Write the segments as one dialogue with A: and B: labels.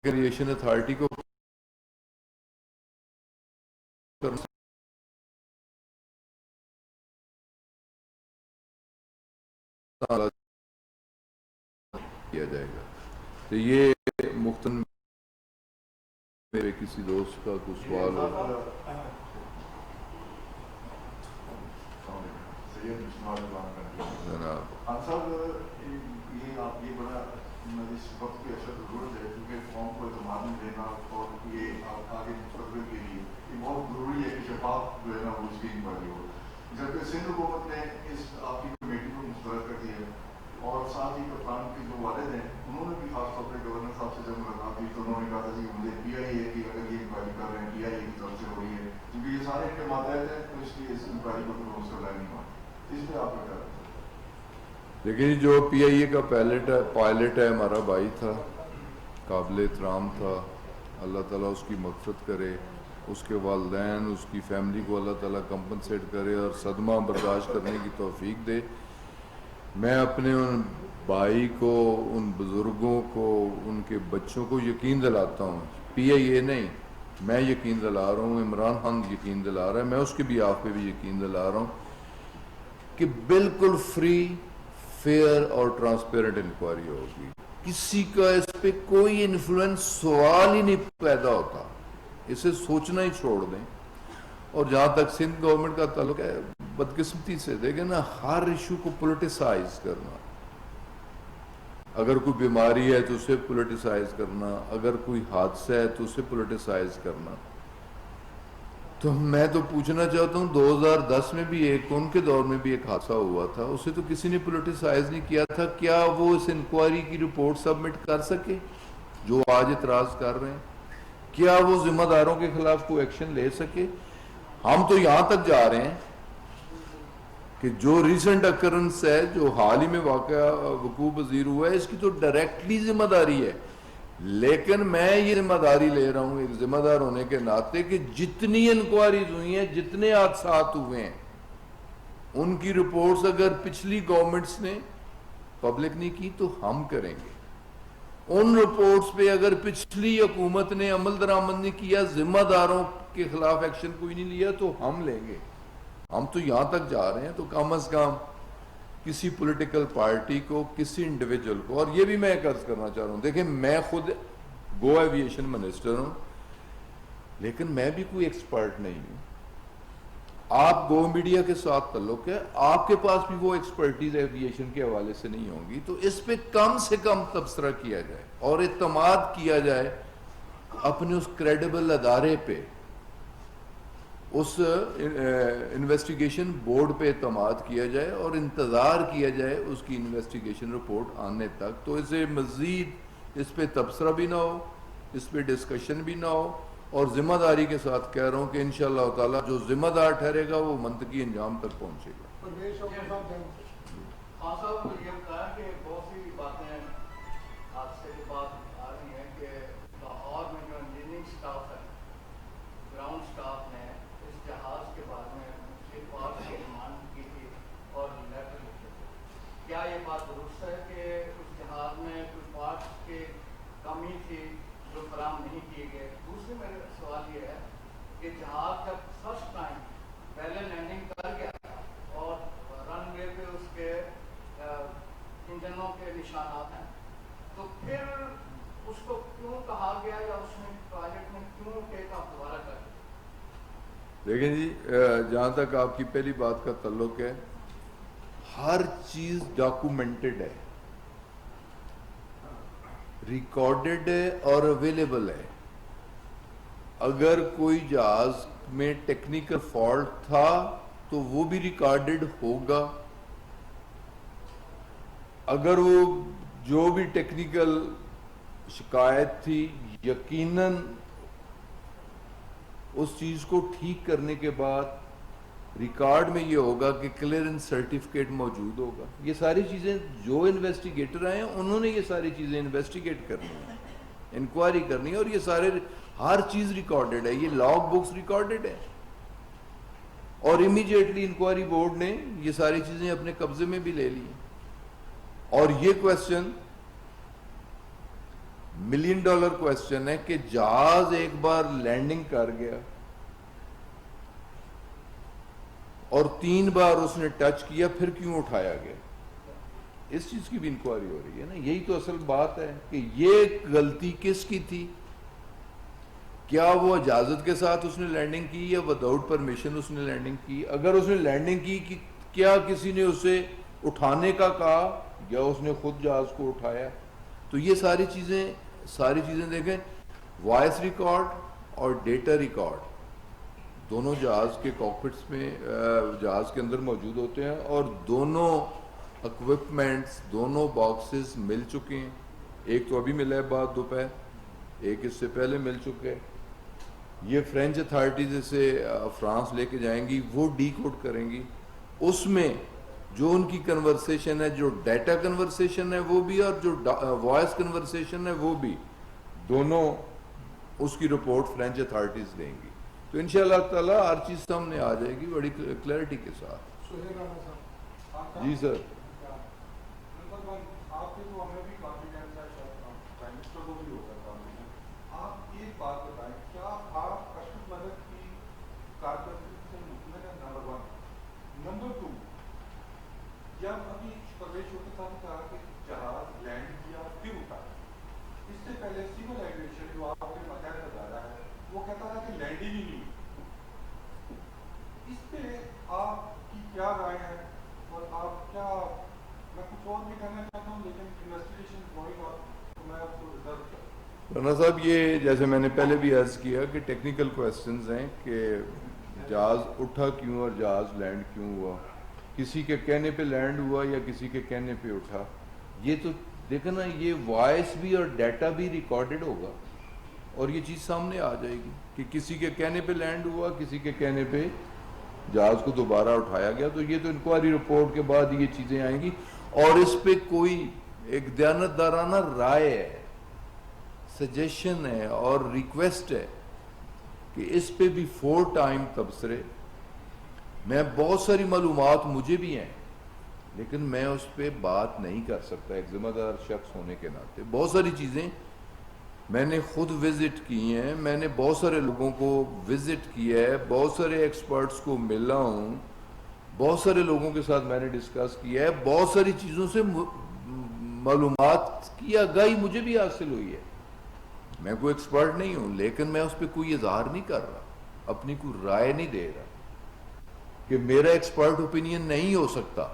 A: Aviation authority کو کیا جائے گا. تو یہ مختلف میرے کسی دوست کا کچھ سوال ہو. جناب
B: یہ آپ یہ بڑا اس وقت کی اشد ضرورت ہے کیونکہ قوم کو اعتماد میں دینا اور یہ آگے مستقبل کے لیے یہ بہت ضروری ہے کہ شفاف جو ہے نا وہ اس کی انکوائری ہو. جبکہ سندھ حکومت نے اس آپ کی کمیٹی کو مسترد کر دیا ہے اور ساتھ ہی کپتان کے جو والد ہیں انہوں نے بھی خاص طور پہ گورنر صاحب سے جب ملاقات ہوئی تو انہوں نے کہا تھا کہ مجھے پی آئی اے کی اگر یہ انکوائری کر رہے ہیں پی آئی اے کی طرف سے ہو رہی ہے کیونکہ یہ سارے ان کے ماتحت ہیں تو اس لیے اس انکوائری کو تو روز کرنا نہیں ہوا. اس پہ آپ کا کیا رہا ہے؟
A: لیکن جو پی آئی اے کا پائلٹ ہے ہمارا بھائی تھا, قابل احترام تھا, اللہ تعالیٰ اس کی مغفرت کرے, اس کے والدین اس کی فیملی کو اللہ تعالیٰ کمپنسیٹ کرے اور صدمہ برداشت کرنے کی توفیق دے. میں اپنے ان بھائی کو, ان بزرگوں کو, ان کے بچوں کو یقین دلاتا ہوں, پی آئی اے نہیں, میں یقین دلا رہا ہوں, عمران خان یقین دلا رہا ہے, میں اس کے بھی آپ پہ بھی یقین دلا رہا ہوں کہ بالکل فری, فیئر اور ٹرانسپیرنٹ انکوائری ہوگی. کسی کا اس پہ کوئی انفلوئنس سوال ہی نہیں پیدا ہوتا, اسے سوچنا ہی چھوڑ دیں. اور جہاں تک سندھ گورنمنٹ کا تعلق ہے, بدقسمتی سے دیکھیں نا, ہر ایشو کو پولیٹیسائز کرنا, اگر کوئی بیماری ہے تو اسے پولیٹیسائز کرنا, اگر کوئی حادثہ ہے تو اسے پولیٹیسائز کرنا. تو میں تو پوچھنا چاہتا ہوں 2010 میں بھی ایک, ان کے دور میں بھی ایک حادثہ ہوا تھا, اسے تو کسی نے پولیٹیسائز نہیں کیا تھا. کیا وہ اس انکوائری کی رپورٹ سبمٹ کر سکے جو آج اعتراض کر رہے ہیں؟ کیا وہ ذمہ داروں کے خلاف کوئی ایکشن لے سکے؟ ہم تو یہاں تک جا رہے ہیں کہ جو ریسنٹ اکرنس ہے, جو حال ہی میں واقعہ وقوع پذیر ہوا ہے, اس کی تو ڈائریکٹلی ذمہ داری ہے. لیکن میں یہ ذمہ داری لے رہا ہوں ایک ذمہ دار ہونے کے ناطے کہ جتنی انکوائریز ہوئی ہیں, جتنے حادثات ہوئے ہیں, ان کی رپورٹس اگر پچھلی گورنمنٹس نے پبلک نہیں کی تو ہم کریں گے. ان رپورٹس پہ اگر پچھلی حکومت نے عمل درآمد نہیں کیا, ذمہ داروں کے خلاف ایکشن کوئی نہیں لیا, تو ہم لیں گے. ہم تو یہاں تک جا رہے ہیں, تو کم از کم کسی پولیٹیکل پارٹی کو, کسی انڈیویجول کو, اور یہ بھی میں ایک عرض کرنا چاہ رہا ہوں, دیکھیں میں خود گو ایویشن منسٹر ہوں, لیکن میں بھی کوئی ایکسپرٹ نہیں ہوں. آپ گو میڈیا کے ساتھ تعلق ہے, آپ کے پاس بھی وہ ایکسپرٹیز ایویشن کے حوالے سے نہیں ہوں گی, تو اس پہ کم سے کم تبصرہ کیا جائے اور اعتماد کیا جائے اپنے اس کریڈیبل ادارے پہ, اس انویسٹیگیشن بورڈ پہ اعتماد کیا جائے اور انتظار کیا جائے اس کی انویسٹیگیشن رپورٹ آنے تک. تو اسے مزید اس پہ تبصرہ بھی نہ ہو, اس پہ ڈسکشن بھی نہ ہو, اور ذمہ داری کے ساتھ کہہ رہا ہوں کہ انشاءاللہ تعالیٰ جو ذمہ دار ٹھہرے گا وہ منطقی انجام تک پہنچے گا.
C: ہاں صاحب, یہ بتایا کہ بہت سی باتیں آج سے بات آ رہی ہیں کہ لاہور میں جو انجینئرنگ اسٹاف ہے, گراؤنڈ اسٹاف نے اس جہاز کے بارے میں مختلف بات کی ڈیمانڈ کی تھی اور لیٹر لکھے تھے. کیا یہ بات درست ہے کہ اس جہاز میں کچھ پارٹس کی کمی تھی جو فراہم نہیں کیے گئے؟ دوسری میرا سوال یہ ہے کہ جہاز جب فرسٹ ٹائم پہلے لینڈنگ کر گیا اور رن وے پہ اس کے انجنوں کے نشانات ہیں, تو پھر اس کو کیوں کہا گیا یا اس میں پائلٹ نے کیوں ٹیک آف دوبارہ کر دیا؟
A: دیکھیں جی, جہاں تک آپ کی پہلی بات کا تعلق ہے, ہر چیز ڈاکومنٹڈ ہے, ریکارڈڈ ہے اور اویلیبل ہے. اگر کوئی جہاز میں ٹیکنیکل فالٹ تھا تو وہ بھی ریکارڈڈ ہوگا. اگر وہ جو بھی ٹیکنیکل شکایت تھی, یقیناً اس چیز کو ٹھیک کرنے کے بعد ریکارڈ میں یہ ہوگا کہ کلیئرنس سرٹیفکیٹ موجود ہوگا. یہ ساری چیزیں جو انویسٹیگیٹر آئے ہیں انہوں نے یہ ساری چیزیں انویسٹیگیٹ کرنی ہے, انکوائری کرنی ہے, اور یہ سارے ہر چیز ریکارڈڈ ہے, یہ لاگ بکس ریکارڈڈ ہے. اور امیڈیٹلی انکوائری بورڈ نے یہ ساری چیزیں اپنے قبضے میں بھی لے لی. اور یہ کویسچن $1 ملین کویسچن ہے کہ جہاز ایک بار لینڈنگ کر گیا اور 3 بار اس نے ٹچ کیا پھر کیوں اٹھایا گیا؟ اس چیز کی بھی انکوائری ہو رہی ہے نا. یہی تو اصل بات ہے کہ یہ غلطی کس کی تھی. کیا وہ اجازت کے ساتھ اس نے لینڈنگ کی یا وداؤٹ پرمیشن اس نے لینڈنگ کی؟ اگر اس نے لینڈنگ کی کیا کسی نے اسے اٹھانے کا کہا یا اس نے خود جہاز کو اٹھایا؟ تو یہ ساری چیزیں دیکھیں. وائس ریکارڈ اور ڈیٹا ریکارڈ دونوں جہاز کے کاکپٹس میں جہاز کے اندر موجود ہوتے ہیں اور دونوں اکوپمنٹس دونوں باکسز مل چکے ہیں. ایک تو ابھی ملا ہے بعد دوپہر, ایک اس سے پہلے مل چکے. یہ فرینچ اتھارٹیز اسے فرانس لے کے جائیں گی, وہ ڈی کوڈ کریں گی. اس میں جو ان کی کنورسیشن ہے, جو ڈیٹا کنورسیشن ہے وہ بھی اور جو وائس کنورسیشن ہے وہ بھی, دونوں اس کی رپورٹ فرینچ اتھارٹیز دیں گی. تو انشاءاللہ تعالی ہر چیز سامنے آ جائے گی بڑی کلیئرٹی کے ساتھ. جی سر.
D: آپ کے تو ہمیں بھی کانفیڈنس ہے, پرائم منسٹر کو بھی ہوتا ہے. آپ ایک بات بتائیں, کیا آپ اشرف ملک کی کارکردگی سے مطمئن ہیں؟ نمبر 1. نمبر 2, جب ابھی پرویز مشرف صاحب نے کہا کہ جہاز لینڈ کیا پھر اٹھا, اس سے پہلے سول ایویشن جو آپ کے ماتحت ادارہ ہے وہ کہتا تھا کہ لینڈنگ ہی نہیں. اس پہ آپ کی کیا رائے ہے اور آپ کیا, میں کچھ اور بھی کہنا چاہتا ہوں لیکن انویسٹیگیشن گوئنگ آن تو میں آپ کو ریزرو کرتا ہوں.
A: رانا صاحب یہ جیسے میں نے پہلے بھی عرض کیا کہ ٹیکنیکل کویسچنز ہیں کہ جہاز اٹھا کیوں اور جہاز لینڈ کیوں ہوا, کسی کے کہنے پہ لینڈ ہوا یا کسی کے کہنے پہ اٹھا. یہ تو دیکھیں نا, یہ وائس بھی اور ڈیٹا بھی ریکارڈڈ ہوگا اور یہ چیز سامنے آ جائے گی کہ کسی کے کہنے پہ لینڈ ہوا, کسی کے کہنے پہ جہاز کو دوبارہ اٹھایا گیا. تو یہ تو انکوائری رپورٹ کے بعد یہ چیزیں آئیں گی اور اس پہ کوئی ایک دیانتدارانہ رائے ہے, سجیشن ہے اور ریکویسٹ ہے کہ اس پہ بھی 4 ٹائم تبصرے. میں بہت ساری معلومات مجھے بھی ہیں لیکن میں اس پہ بات نہیں کر سکتا ایک ذمہ دار شخص ہونے کے ناطے. بہت ساری چیزیں میں نے خود وزٹ کی ہیں, میں نے بہت سارے لوگوں کو وزٹ کیا ہے, بہت سارے ایکسپرٹس کو ملا ہوں, بہت سارے لوگوں کے ساتھ میں نے ڈسکس کیا ہے, بہت ساری چیزوں سے معلومات کی آگاہی مجھے بھی حاصل ہوئی ہے. میں کوئی ایکسپرٹ نہیں ہوں لیکن میں اس پہ کوئی اظہار نہیں کر رہا, اپنی کوئی رائے نہیں دے رہا کہ میرا ایکسپرٹ اوپینین نہیں ہو سکتا.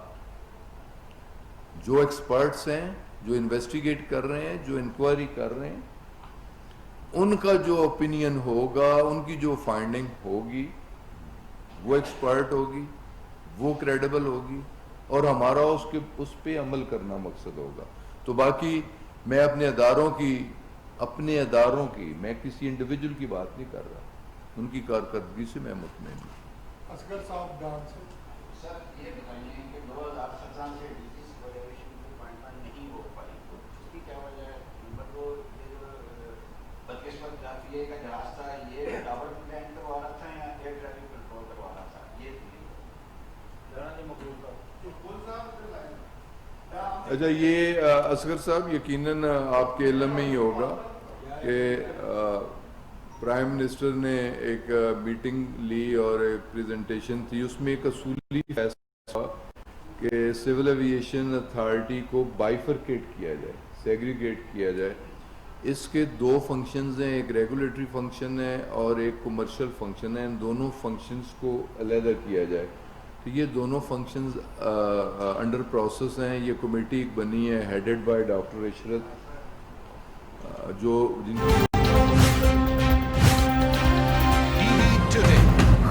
A: جو ایکسپرٹس ہیں, جو انویسٹیگیٹ کر رہے ہیں, جو انکوائری کر رہے ہیں, ان کا جو اوپینین ہوگا, ان کی جو فائنڈنگ ہوگی وہ ایکسپرٹ ہوگی, وہ کریڈیبل ہوگی اور ہمارا اس پہ عمل کرنا مقصد ہوگا. تو باقی میں اپنے اداروں کی میں کسی انڈیویجول کی بات نہیں کر رہا, ان کی کارکردگی سے میں مطمئن ہوں.
D: اصغر صاحب ڈان سے
E: سر یہ بتائیے کہ 2017 سے ڈیزیز ویلیویشن 2.1 نہیں ہو پائی, تو اس کی کیا وجہ ہے؟ نمبر 2, یہ جو بدقسمت جعفریہ کا جہاز تھا, یہ ٹاور لینڈ کروا رہا تھا یا ایئر ٹریفک کنٹرول کروا رہا تھا؟ یہ
A: اچھا, یہ اصغر صاحب یقیناً آپ کے علم میں ہی ہوگا کہ پرائم منسٹر نے ایک میٹنگ لی اور ایک پریزنٹیشن تھی, اس میں ایک اصولی فیصلہ کہ سول ایویشن اتھارٹی کو بائیفرکیٹ کیا جائے, سیگریگیٹ کیا جائے. اس کے 2 فنکشنز ہیں, ایک ریگولیٹری فنکشن ہے اور ایک کمرشل فنکشن ہے. ان دونوں فنکشنز کو علیحدہ کیا جائے. تو یہ دونوں فنکشنز انڈر پروسیس ہیں. یہ کمیٹی ایک بنی ہے ہیڈڈ بائی ڈاکٹر عشرت, جو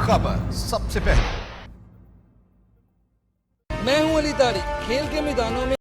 F: خبر سب سے پہلے.
G: میں ہوں علی طارق. کھیل کے میدانوں میں